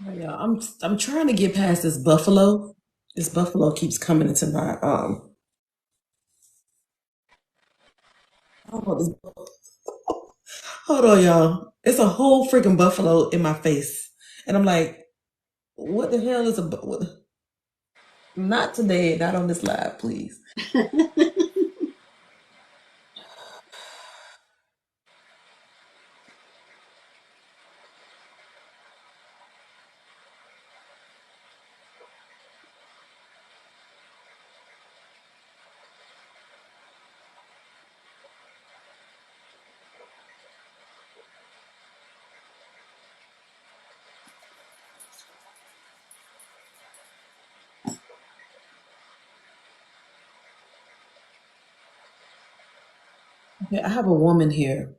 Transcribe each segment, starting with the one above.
Oh, yeah, I'm trying to get past this buffalo. This buffalo keeps coming into my I don't know this. Hold on, y'all. It's a whole freaking buffalo in my face, and I'm like, what the hell is what? Not today, not on this live, please. Okay, I have a woman here.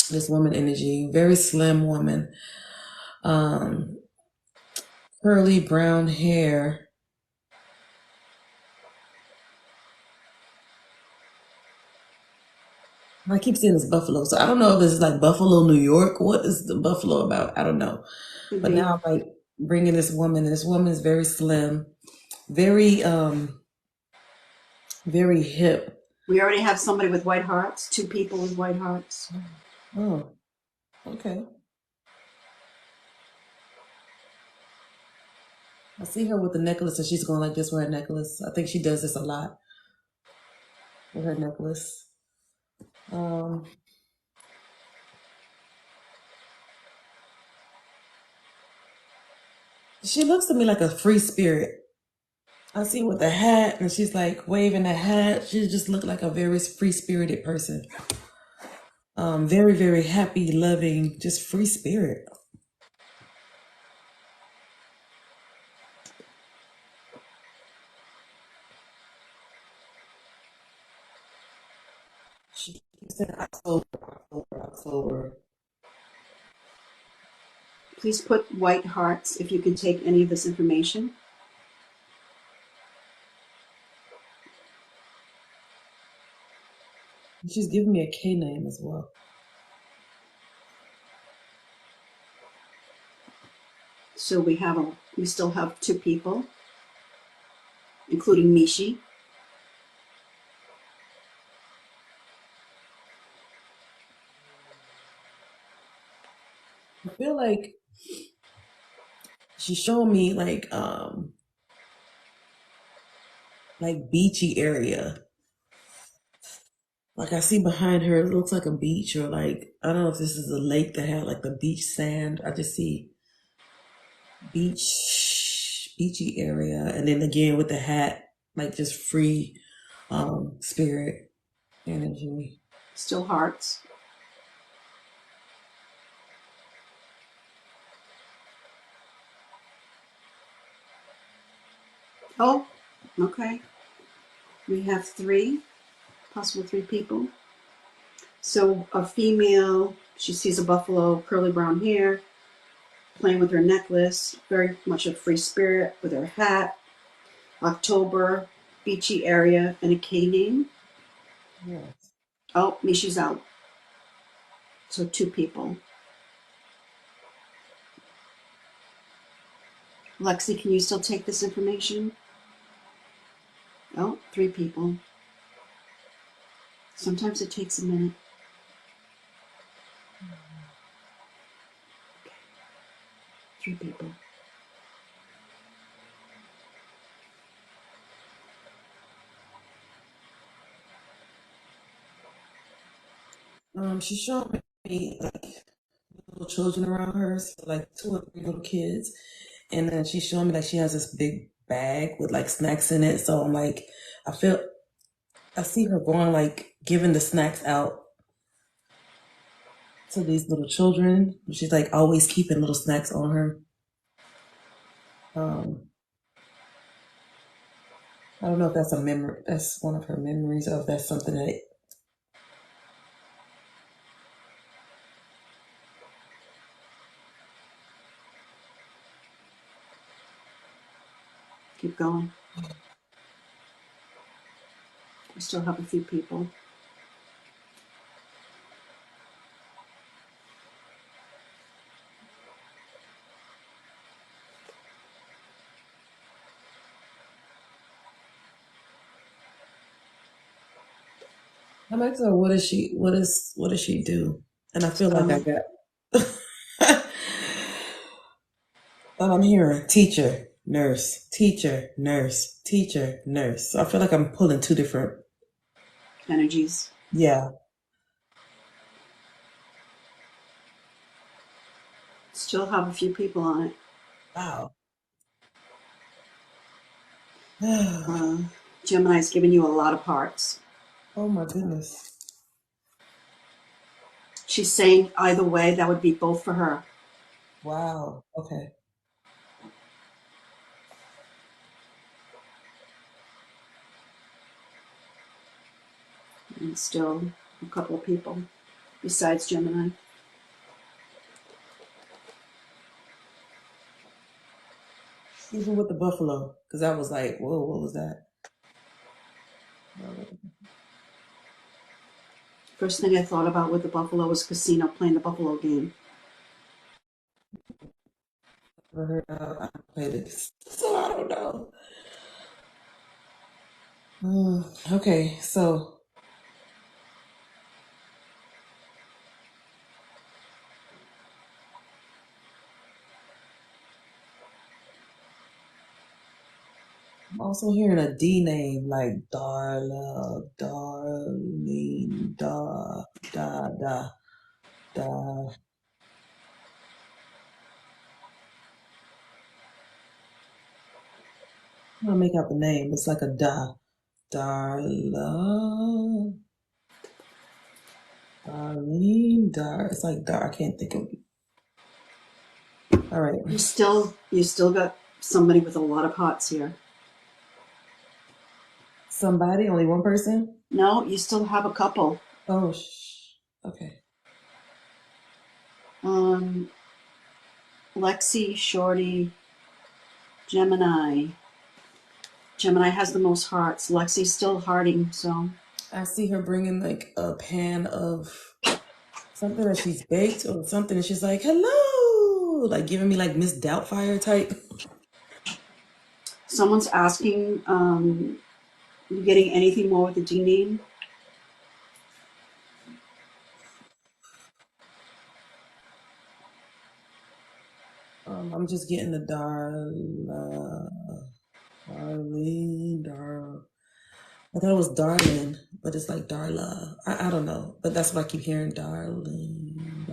This woman energy, very slim woman, um, curly brown hair. I keep seeing this buffalo, so I don't know if this is like Buffalo, New York. What is the buffalo about? I don't know. Could But be. now I'm like bringing this woman. And this woman is very slim, very very hip. We already have somebody with white hearts, two people with white hearts. Oh, okay. I see her with the necklace, and she's going like this with her necklace. I think she does this a lot with her necklace. Um, she looks to me like a free spirit. I see with the hat, and she's like waving the hat. She just looked like a very free spirited person. Very, very happy, loving, just free spirit. She said October, October, October. Please put white hearts if you can take any of this information. And she's giving me a K name as well. So we still have two people, including Mishi. I feel like she's showing me like beachy area. Like I see behind her, it looks like a beach, or like I don't know if this is a lake that had like the beach sand. I just see beachy area, and then again with the hat, like just free spirit energy. Still hearts. Oh, okay. We have possible three people. So a female, she sees a buffalo, curly brown hair, playing with her necklace, very much a free spirit with her hat. October, beachy area, and a K name. Yes. Oh, Mishi's out. So two people. Lexi, can you still take this information? Oh, three people. Sometimes it takes a minute. Three people. She showed me like little children around her, so like two or three little kids, and then she's showing me like she has this big bag with like snacks in it. So I'm like, I feel, I see her going like giving the snacks out to these little children. She's like always keeping little snacks on her. Um, I don't know if that's a memory. That's one of her memories, or if that's something that. Keep going. We still have a few people. I'm asking her, what does she do? And I feel like I Um, got and I'm hearing teacher, nurse, teacher, nurse, teacher, nurse. So I feel like I'm pulling two different. energies. Yeah. Still have a few people on it. Wow. Uh, Gemini's giving you a lot of parts. Oh my goodness. She's saying either way, that would be both for her. Wow. Okay. And still a couple of people besides Gemini. Even with the buffalo, because I was like, whoa, what was that? First thing I thought about with the buffalo was casino, playing the buffalo game. Never heard I played it, so I don't know. Okay, so I'm also hearing a D name like Darla, Darlene, Da. I'm gonna make out the name. It's like a Darla, Darlene, It's like Dar. I can't think of it. All right. You still got somebody with a lot of pots here. Somebody, only one person? No, you still have a couple. Oh, okay. Um, Lexi, Shorty, Gemini. Gemini has the most hearts. Lexi's still hearting, so I see her bringing like a pan of something that she's baked or something, and she's like, "Hello," like giving me like Miss Doubtfire type. someone's asking, you getting anything more with the D name? I'm just getting the I thought it was Darlin, but it's like Darla. I don't know, but that's what I keep hearing. Darlin,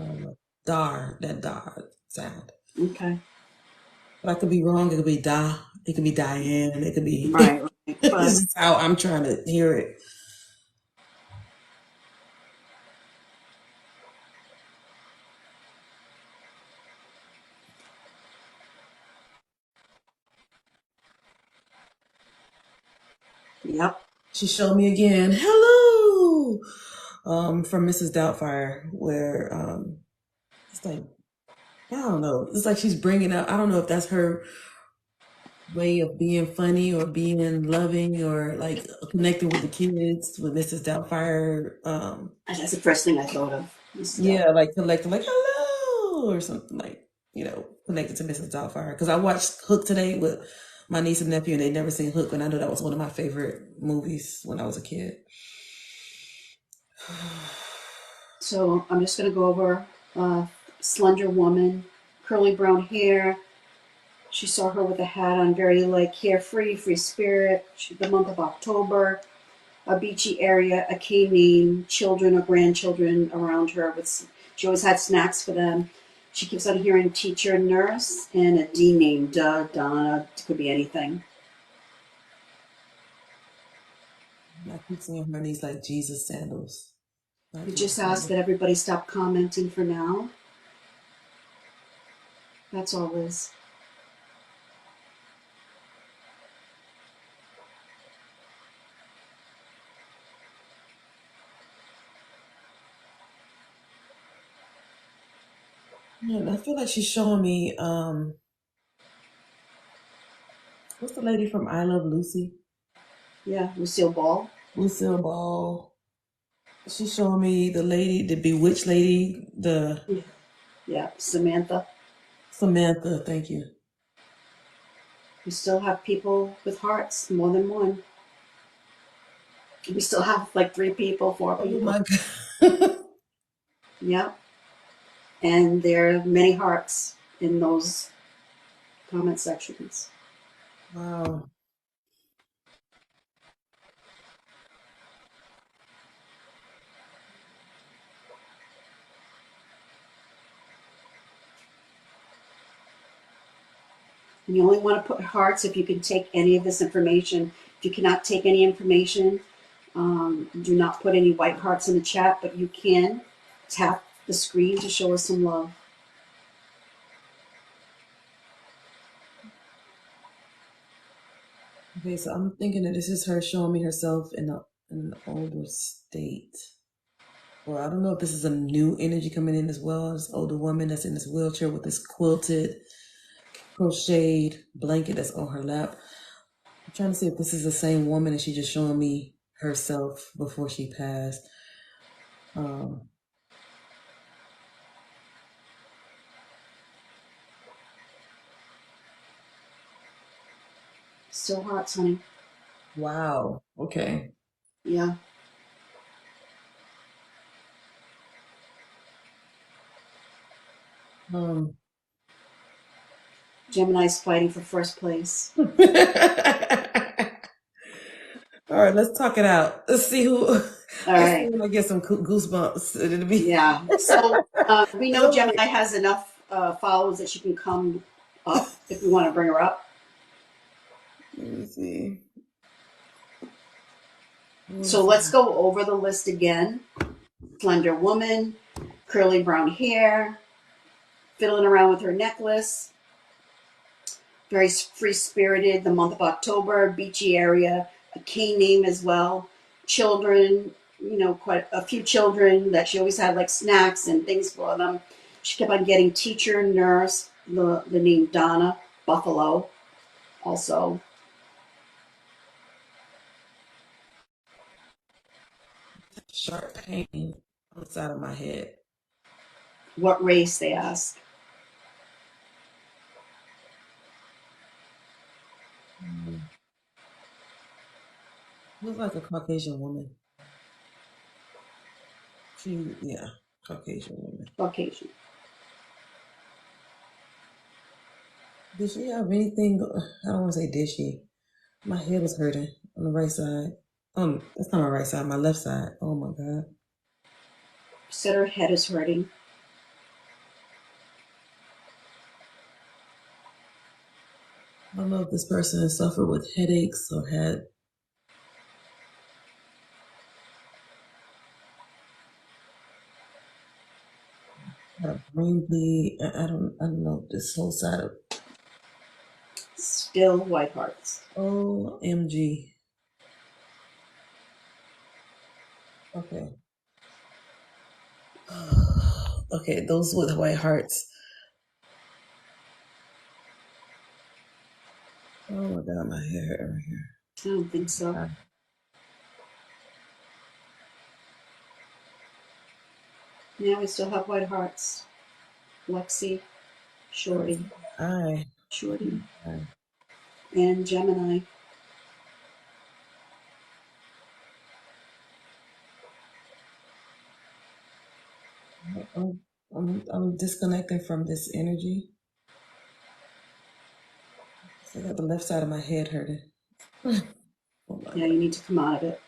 Darla, that Dar sound. Okay. But I could be wrong. It could be Da. It could be Diane. It could be. Right, right. It's But just how I'm trying to hear it. yep. She showed me again. Hello, from Mrs. Doubtfire, where it's like I don't know. It's like she's bringing up. I don't know if that's her way of being funny or being loving or like connecting with the kids with Mrs. Doubtfire. That's the first thing I thought of. Yeah, like collecting, like hello or something like connected to Mrs. Doubtfire. Because I watched Hook today with my niece and nephew, and they'd never seen Hook, and I know that was one of my favorite movies when I was a kid. So I'm just going to go over slender woman, curly brown hair. She saw her with a hat on, very like carefree, free spirit. The month of October, a beachy area, a canine, children or grandchildren around her. She always had snacks for them. She keeps on hearing teacher, nurse, and a D name, Donna. It could be anything. I keep seeing her in these like Jesus sandals. Not We Jesus just ask sandals. that everybody stop commenting for now. That's all, Liz. Yeah, I feel like she's showing me what's the lady from I Love Lucy? Yeah, Lucille Ball. Lucille Ball. She's showing me the lady, the bewitched lady, the Yeah, Samantha. Samantha, thank you. We still have people with hearts, more than one. We still have like 3 people, 4 Oh people. my God. Yep. And there are many hearts in those comment sections. Wow. And you only want to put hearts if you can take any of this information. If you cannot take any information, do not put any white hearts in the chat, but you can tap the screen to show us some love. Okay, so I'm thinking that this is her showing me herself in an older state. Or I don't know if this is a new energy coming in as well. This older woman that's in this wheelchair with this quilted, crocheted blanket that's on her lap. I'm trying to see if this is the same woman and she's just showing me herself before she passed. Um, Still hearts, honey. wow. Okay. Yeah. Um. Gemini's fighting for first place. All right, let's talk it out. Let's see who. All Let's see right. when I get some goosebumps. It'll be. Yeah. So we know I'm like, Gemini has enough followers that she can come up if we want to bring her up. let me see. So let's go over the list again. Slender woman, curly brown hair, fiddling around with her necklace, very free spirited, the month of October, beachy area, a K name as well. Children, quite a few children that she always had like snacks and things for them. She kept on getting teacher, nurse, the name Donna, Buffalo, also. Sharp pain on the side of my head. What race, they ask. Looks like a Caucasian woman. Yeah, Caucasian woman. Caucasian. Did she have anything? I don't want to say did she. My head is hurting on the right side. That's not my right side. My left side. Oh my God. She said her head is hurting. I don't know if this person has suffered with headaches or had a brain bleed. I don't know this whole side of Still white hearts. OMG. Okay. Okay, those with white hearts. Oh my God, my hair hurt right here. I don't think so. Now we still have white hearts. Lexi, Shorty, Aye. Shorty, Aye. and Gemini. I'm disconnecting from this energy. I got the left side of my head hurting. Oh my Yeah, God. you need to come out of it.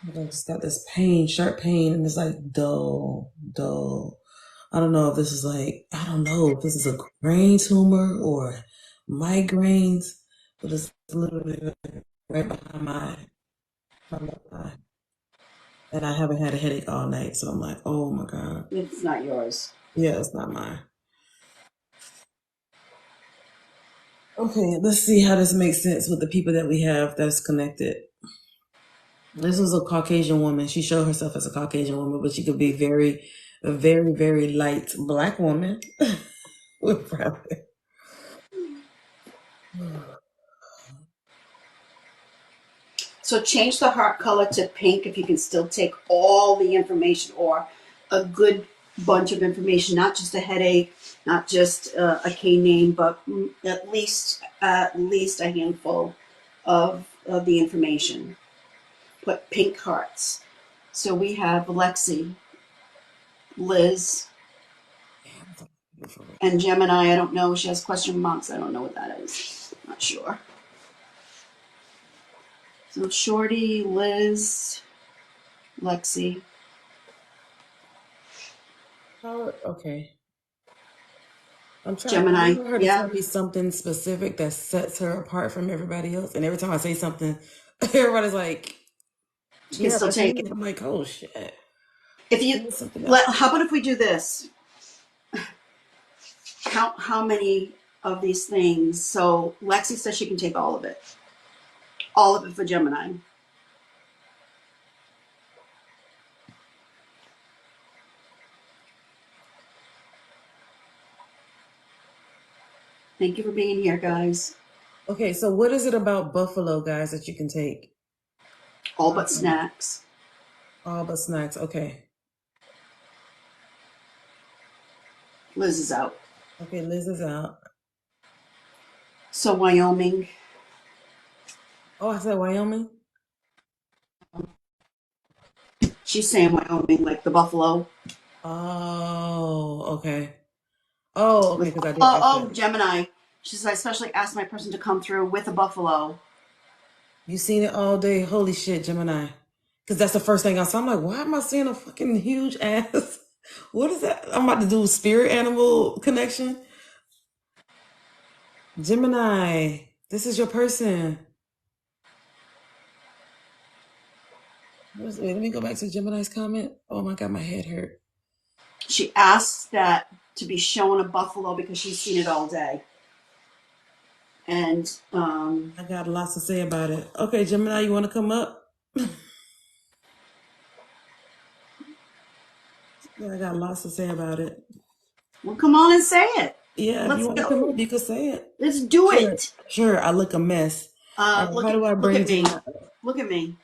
I just got this pain, sharp pain, and it's like dull, dull. I don't know if this is I don't know if this is a brain tumor or migraines, but it's literally right behind my left eye. And I haven't had a headache all night, so I'm like, oh my God. It's not yours. Yeah, it's not mine. Okay, let's see how this makes sense with the people that we have that's connected. This was a Caucasian woman. She showed herself as a Caucasian woman, but she could be a very, very light black woman with brown hair. So change the heart color to pink if you can still take all the information, or a good bunch of information, not just a headache, not just a cane name, but at least a handful of the information. Put pink hearts. So we have Lexi, Liz, and Gemini. I don't know. She has question marks. I don't know what that is. Not sure. So Shorty, Liz, Lexi. Okay. I'm trying. I Gemini. want her to Yeah, tell me something specific that sets her apart from everybody else. And every time I say something, everybody's like, she can "Yeah, still that's take me." it. I'm like, "Oh shit!" If you Give me something else. how about if we do this? Count how many of these things. So Lexi says she can take all of it for Gemini. Thank you for being here, guys. Okay, so what is it about buffalo, guys, that you can take? All but snacks. All but snacks. Okay. Liz is out. Okay, Liz is out. So Wyoming. Oh, I said Wyoming. She's saying Wyoming, like the buffalo. Oh, okay. Oh, okay, With because I oh, said Gemini. She says I especially asked my person to come through with a buffalo. you seen it all day. Holy shit, Gemini. Because that's the first thing I saw. I'm like, why am I seeing a fucking huge ass? What is that? I'm about to do spirit animal connection. Gemini, this is your person. Let me go back to Gemini's comment. Oh my God, my head hurt. She asked that to be shown a buffalo because she's seen it all day. And I got lots to say about it. Okay, Gemini, you want to come up? Yeah, I got lots to say about it. well, come on and say it. Yeah, if you Let's want to come up, go. you can say it. Let's do Sure, it. sure. I look a mess. All right, Look how at do I look bring at me. Gemini? Look at me.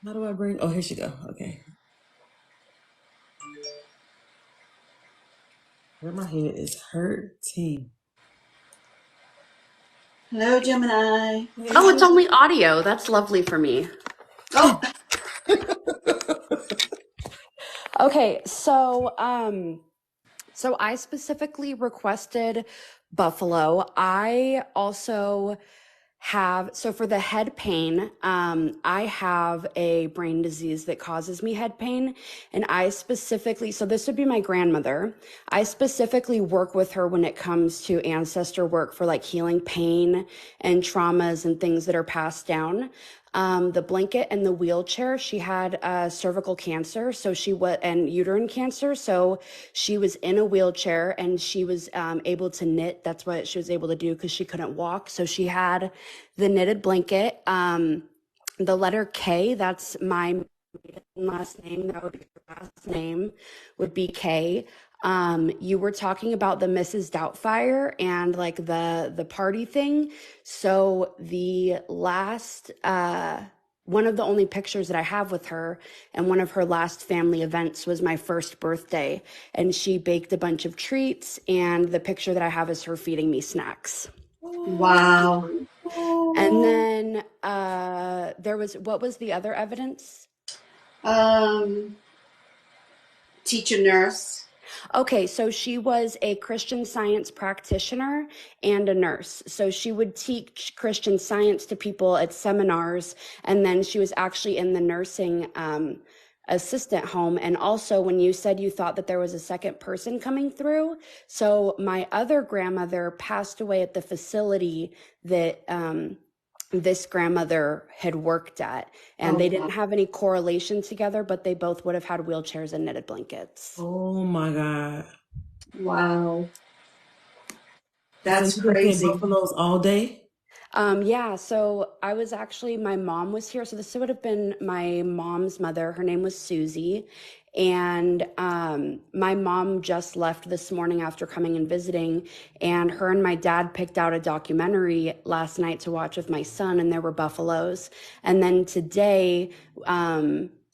How do I bring? Oh, here she go. Okay. Where my head is hurting. Hello, Gemini. Okay, Oh, how it's do only audio. That's lovely for me. Oh, Okay, so I specifically requested buffalo. I also have, so for the head pain, I have a brain disease that causes me head pain. And I specifically, so this would be my grandmother. I specifically work with her when it comes to ancestor work for like healing pain and traumas and things that are passed down. The blanket and the wheelchair, she had cervical cancer, so and uterine cancer. So she was in a wheelchair and she was able to knit. That's what she was able to do because she couldn't walk. So she had the knitted blanket. The letter K, that's my last name. That would be her last name, would be K. You were talking about the Mrs. Doubtfire and like the party thing. So the last one of the only pictures that I have with her and one of her last family events was my first birthday, and she baked a bunch of treats, and the picture that I have is her feeding me snacks. wow. And then what was the other evidence? Um, Teacher nurse. Okay, so she was a Christian Science practitioner and a nurse. So she would teach Christian Science to people at seminars, and then she was actually in the nursing assistant home. And also, when you said you thought that there was a second person coming through, so my other grandmother passed away at the facility that this grandmother had worked at, and they didn't have any correlation together, but they both would have had wheelchairs and knitted blankets. Oh my God. Wow. So That's you've been seeing crazy. buffaloes all day? Yeah, so I was actually, my mom was here. So this would have been my mom's mother. Her name was Susie. And my mom just left this morning after coming and visiting. And her and my dad picked out a documentary last night to watch with my son, and there were buffaloes. And then today,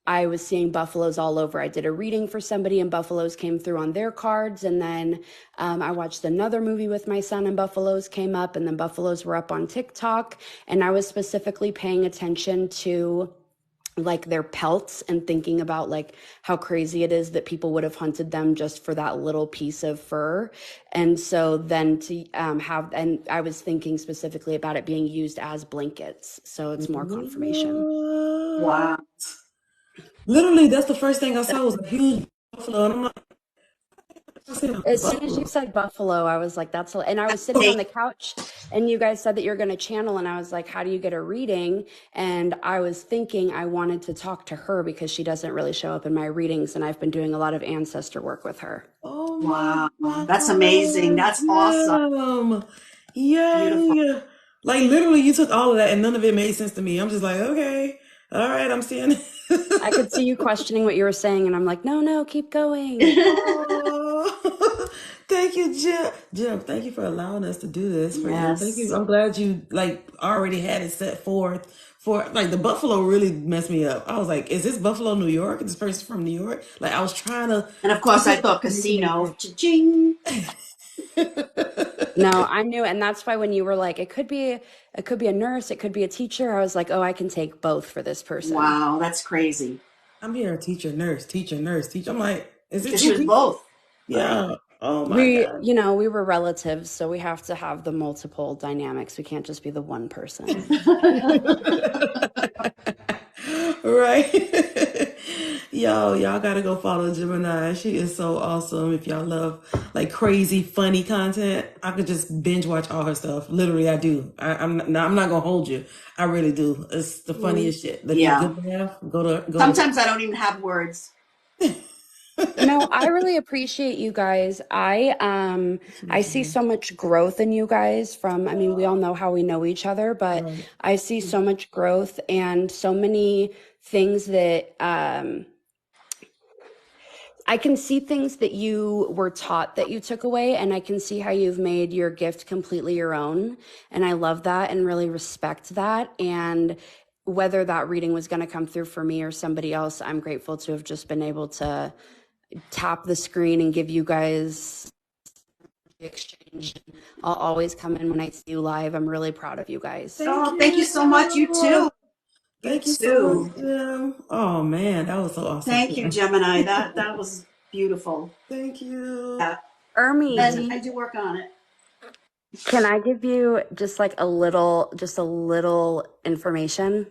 I was seeing buffaloes all over. I did a reading for somebody and buffaloes came through on their cards. And then I watched another movie with my son and buffaloes came up, and then buffaloes were up on TikTok. And I was specifically paying attention to like their pelts and thinking about like how crazy it is that people would have hunted them just for that little piece of fur. And so then to and I was thinking specifically about it being used as blankets. So it's more confirmation. Wow. Literally, that's the first thing I saw was a huge buffalo, and I'm like, As soon as you said buffalo, I was like, that's, and I was sitting on the couch and you guys said that you're going to channel. And I was like, how do you get a reading? And I was thinking I wanted to talk to her because she doesn't really show up in my readings. And I've been doing a lot of ancestor work with her. oh Wow. That's amazing. That's awesome. Yeah. Beautiful. Like literally, you took all of that, and none of it made sense to me. I'm just like, okay, all right, I'm seeing it. I could see you questioning what you were saying, and I'm like, no, keep going. Oh, thank you, Jim. Jim, thank you for allowing us to do this for you. Thank you. I'm glad you like already had it set forth for like the buffalo really messed me up. I was like, is this Buffalo, New York? Is this person from New York? Like I was trying to. And of course, I thought casino. Cha-ching. No, I knew, and that's why when you were like, it could be a nurse, it could be a teacher. I was like, oh, I can take both for this person. Wow, that's crazy. I'm here, teacher, nurse, teacher, nurse, teacher. I'm like, is it Because two she was people? both. Yeah. Oh my God. We were relatives, so we have to have the multiple dynamics. We can't just be the one person. Right. Y'all gotta go follow Gemini. She is so awesome. If y'all love like crazy, funny content, I could just binge watch all her stuff. Literally, I do. I'm not gonna hold you. I really do. It's the funniest shit. Like, Yeah. good laugh, go Sometimes I don't even have words. No, I really appreciate you guys. I see so much growth in you guys from, I mean, we all know how we know each other, but Right. I see so much growth and so many things that I can see things that you were taught that you took away, and I can see how you've made your gift completely your own. And I love that and really respect that. And whether that reading was going to come through for me or somebody else, I'm grateful to have just been able to tap the screen and give you guys the exchange. I'll always come in when I see you live. I'm really proud of you guys. Thank you so much. You too. Thank you so much, Jim. Oh man, that was so awesome. Thank you, Gemini. That was beautiful. Thank you. Yeah. Ermi, I do work on it. can I give you just like a little information?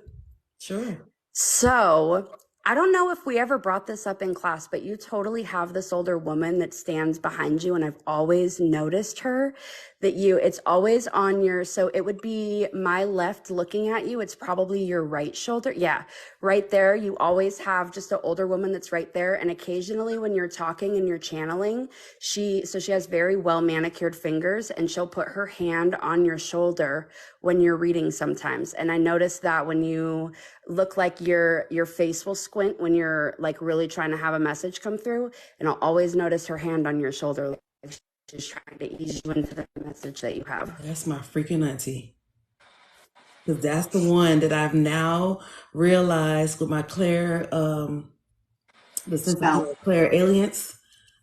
Sure. So I don't know if we ever brought this up in class, but you totally have this older woman that stands behind you. And I've always noticed her that it's always on your, so it would be my left looking at you. It's probably your right shoulder. Yeah, right there. You always have just an older woman that's right there. And occasionally when you're talking and you're channeling, she has very well manicured fingers, and she'll put her hand on your shoulder when you're reading sometimes. And I noticed that when you look like your face will squint when you're like really trying to have a message come through. And I'll always notice her hand on your shoulder. Like she's trying to ease you into the message that you have. That's my freaking auntie. Because that's the one that I've now realized with my Claire, the sense of Claire aliens.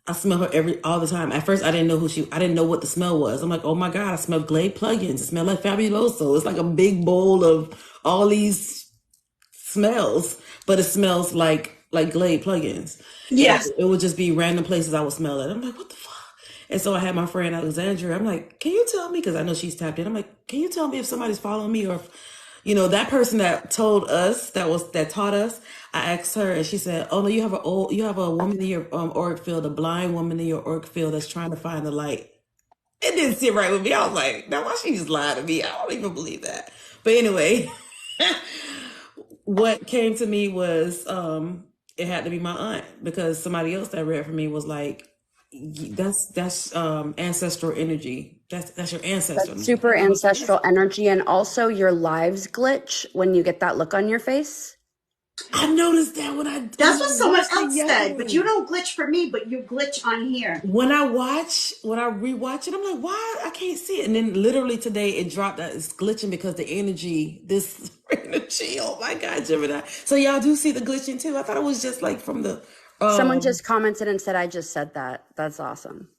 I smell her all the time. At first, I didn't know I didn't know what the smell was. I'm like, oh my God, I smell Glade plugins. It smells like Fabuloso. It's like a big bowl of all these smells, but it smells like Glade plugins. Yes. And it would just be random places I would smell it. I'm like, what the fuck? And so I had my friend Alexandria. I'm like, can you tell me? Because I know she's tapped in. I'm like, can you tell me if somebody's following me, or if, that person that told us that taught us? I asked her, and she said, "Oh no, you have a woman in your auric field, a blind woman in your auric field that's trying to find the light." It didn't sit right with me. I was like, "Now why she just lied to me? I don't even believe that." But anyway, what came to me was it had to be my aunt, because somebody else that read for me was like, that's ancestral energy. That's your ancestor. That's super ancestral energy, and also your lives glitch when you get that look on your face. I noticed that when that's what someone else said, but you don't glitch for me, but you glitch on here. When I rewatch it, I'm like, why I can't see it? And then literally today it dropped that it's glitching because the energy, this Oh my God, Gemini. So y'all do see the glitching too? I thought it was just like from the Someone just commented and said, I just said that. That's awesome.